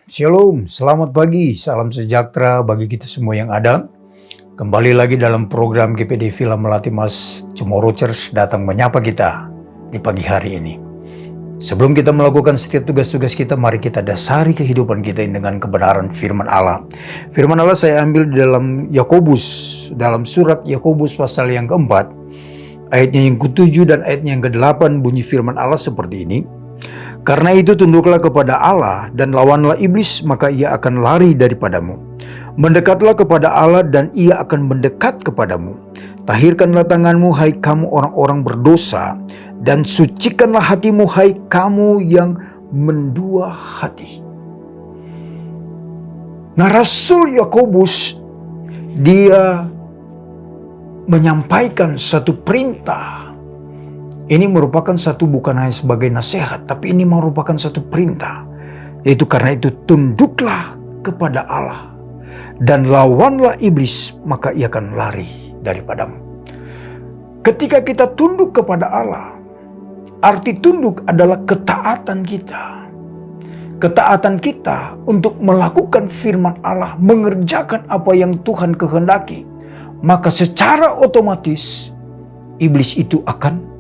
Shalom, selamat pagi, salam sejahtera bagi kita semua yang ada. Kembali lagi dalam program GPD Villa Melati Mas Cemorochers datang menyapa kita di pagi hari ini. Sebelum kita melakukan setiap tugas-tugas kita, mari kita dasari kehidupan kita dengan kebenaran firman Allah. Firman Allah saya ambil di dalam Yakobus, dalam surat Yakobus pasal yang keempat, ayatnya yang ke-7 dan ayatnya yang ke-8 bunyi firman Allah seperti ini. Karena itu tunduklah kepada Allah dan lawanlah iblis, maka ia akan lari daripadamu. Mendekatlah kepada Allah dan ia akan mendekat kepadamu. Tahirkanlah tanganmu, hai kamu orang-orang berdosa, dan sucikanlah hatimu, hai kamu yang mendua hati. Nah, Rasul Yakobus dia menyampaikan satu perintah. Ini merupakan satu bukan hanya sebagai nasihat, tapi ini merupakan satu perintah. Yaitu karena itu tunduklah kepada Allah dan lawanlah iblis, maka ia akan lari daripadamu. Ketika kita tunduk kepada Allah, arti tunduk adalah ketaatan kita. Ketaatan kita untuk melakukan firman Allah, mengerjakan apa yang Tuhan kehendaki. Maka secara otomatis iblis itu akan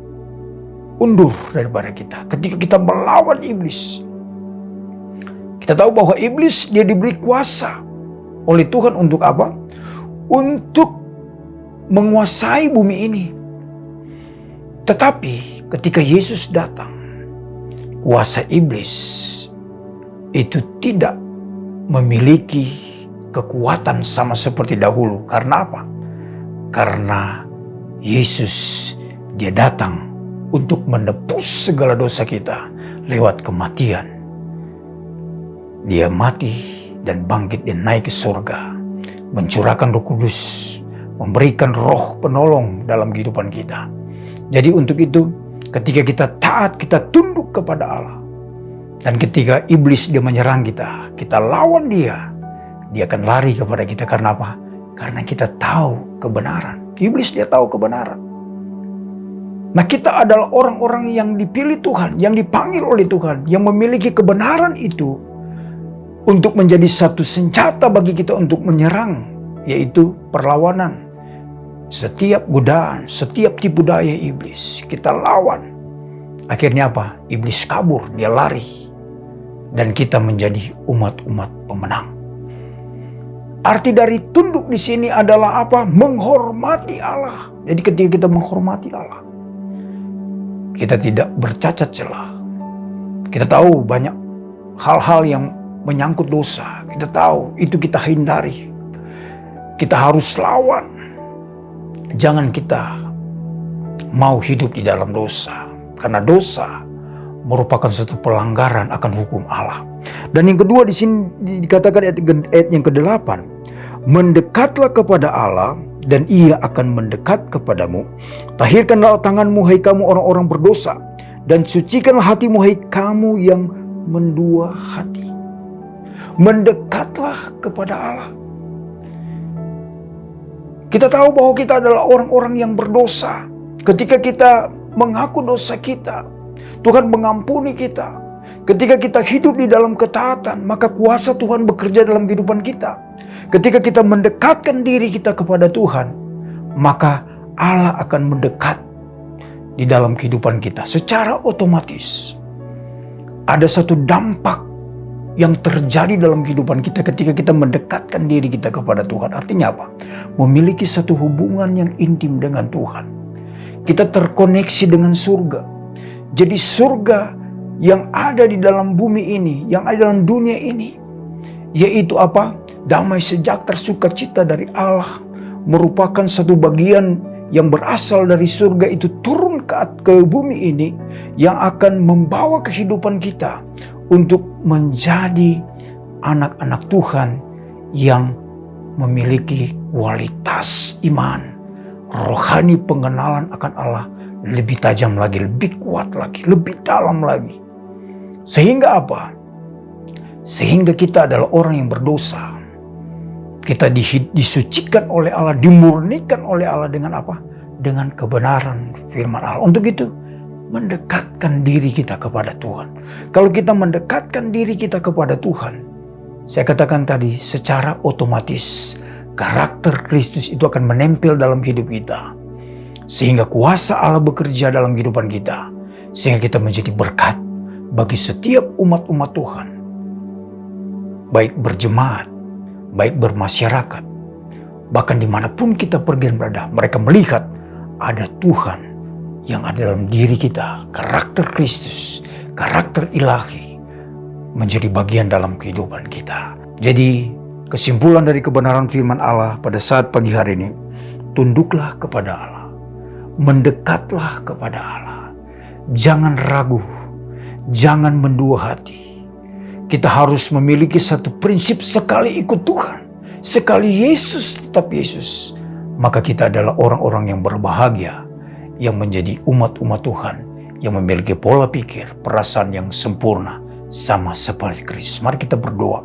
undur daripada kita. Ketika kita melawan iblis, kita tahu bahwa iblis dia diberi kuasa oleh Tuhan untuk apa? Untuk menguasai bumi ini. Tetapi ketika Yesus datang, kuasa iblis itu tidak memiliki kekuatan sama seperti dahulu. Karena apa? Karena Yesus dia datang untuk menebus segala dosa kita lewat kematian. Dia mati dan bangkit dan naik ke surga, mencurahkan Roh Kudus, memberikan roh penolong dalam kehidupan kita. Jadi untuk itu, ketika kita taat, kita tunduk kepada Allah. Dan ketika iblis dia menyerang kita, kita lawan dia akan lari kepada kita. Karena apa? Karena kita tahu kebenaran. Iblis dia tahu kebenaran. Nah, kita adalah orang-orang yang dipilih Tuhan, yang dipanggil oleh Tuhan, yang memiliki kebenaran itu untuk menjadi satu senjata bagi kita untuk menyerang, yaitu perlawanan. Setiap godaan, setiap tipu daya iblis, kita lawan. Akhirnya apa? Iblis kabur, dia lari. Dan kita menjadi umat-umat pemenang. Arti dari tunduk di sini adalah apa? Menghormati Allah. Jadi ketika kita menghormati Allah, kita tidak bercacat celah. Kita tahu banyak hal-hal yang menyangkut dosa. Kita tahu itu kita hindari. Kita harus lawan. Jangan kita mau hidup di dalam dosa. Karena dosa merupakan satu pelanggaran akan hukum Allah. Dan yang kedua di sini dikatakan ayat yang ke-8. Mendekatlah kepada Allah dan ia akan mendekat kepadamu. Tahirkanlah tanganmu, hai kamu orang-orang berdosa, dan sucikanlah hatimu, hai kamu yang mendua hati. Mendekatlah kepada Allah. Kita tahu bahwa kita adalah orang-orang yang berdosa. Ketika kita mengaku dosa kita, Tuhan mengampuni kita. Ketika kita hidup di dalam ketaatan, maka kuasa Tuhan bekerja dalam kehidupan kita. Ketika kita mendekatkan diri kita kepada Tuhan, maka Allah akan mendekat di dalam kehidupan kita. Secara otomatis ada satu dampak yang terjadi dalam kehidupan kita ketika kita mendekatkan diri kita kepada Tuhan. Artinya apa? Memiliki satu hubungan yang intim dengan Tuhan. Kita terkoneksi dengan surga. Jadi surga yang ada di dalam bumi ini, yang ada dalam dunia ini, yaitu apa? Damai, sejahtera, sukacita dari Allah, merupakan satu bagian yang berasal dari surga itu turun ke bumi ini, yang akan membawa kehidupan kita untuk menjadi anak-anak Tuhan yang memiliki kualitas iman, rohani, pengenalan akan Allah lebih tajam lagi, lebih kuat lagi, lebih dalam lagi. Sehingga apa? Sehingga kita adalah orang yang berdosa. Kita disucikan oleh Allah, dimurnikan oleh Allah dengan apa? Dengan kebenaran firman Allah. Untuk itu, mendekatkan diri kita kepada Tuhan. Kalau kita mendekatkan diri kita kepada Tuhan, Saya katakan tadi, secara otomatis karakter Kristus itu akan menempel dalam hidup kita. Sehingga kuasa Allah bekerja dalam kehidupan kita. Sehingga kita menjadi berkat bagi setiap umat-umat Tuhan. Baik berjemaat, baik bermasyarakat. Bahkan dimanapun kita pergi dan berada, mereka melihat ada Tuhan yang ada dalam diri kita. Karakter Kristus, karakter ilahi menjadi bagian dalam kehidupan kita. Jadi kesimpulan dari kebenaran firman Allah pada saat pagi hari ini, tunduklah kepada Allah, mendekatlah kepada Allah, jangan ragu, jangan mendua hati. Kita harus memiliki satu prinsip, sekali ikut Tuhan, sekali Yesus tetap Yesus, maka kita adalah orang-orang yang berbahagia, yang menjadi umat-umat Tuhan, yang memiliki pola pikir, perasaan yang sempurna, sama seperti Kristus. Mari kita berdoa.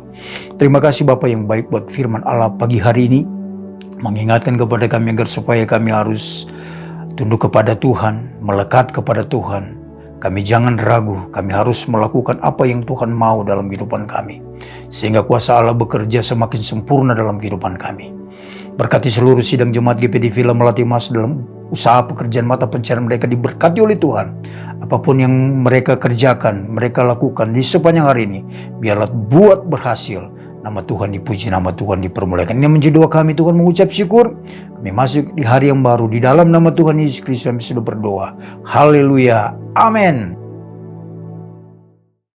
Terima kasih Bapa yang baik buat firman Allah pagi hari ini, mengingatkan kepada kami agar supaya kami harus tunduk kepada Tuhan, melekat kepada Tuhan. Kami jangan ragu, kami harus melakukan apa yang Tuhan mau dalam kehidupan kami, sehingga kuasa Allah bekerja semakin sempurna dalam kehidupan kami. Berkati seluruh sidang jemaat GPD Villa Melati Mas dalam usaha pekerjaan mata pencarian mereka, diberkati oleh Tuhan. Apapun yang mereka kerjakan, mereka lakukan di sepanjang hari ini, biarlah buat berhasil. Nama Tuhan dipuji, nama Tuhan dipermuliakan. Ini menjadi doa kami, Tuhan, mengucap syukur. Kami masuk di hari yang baru, di dalam nama Tuhan Yesus Kristus kami sudah berdoa. Haleluya. Amin.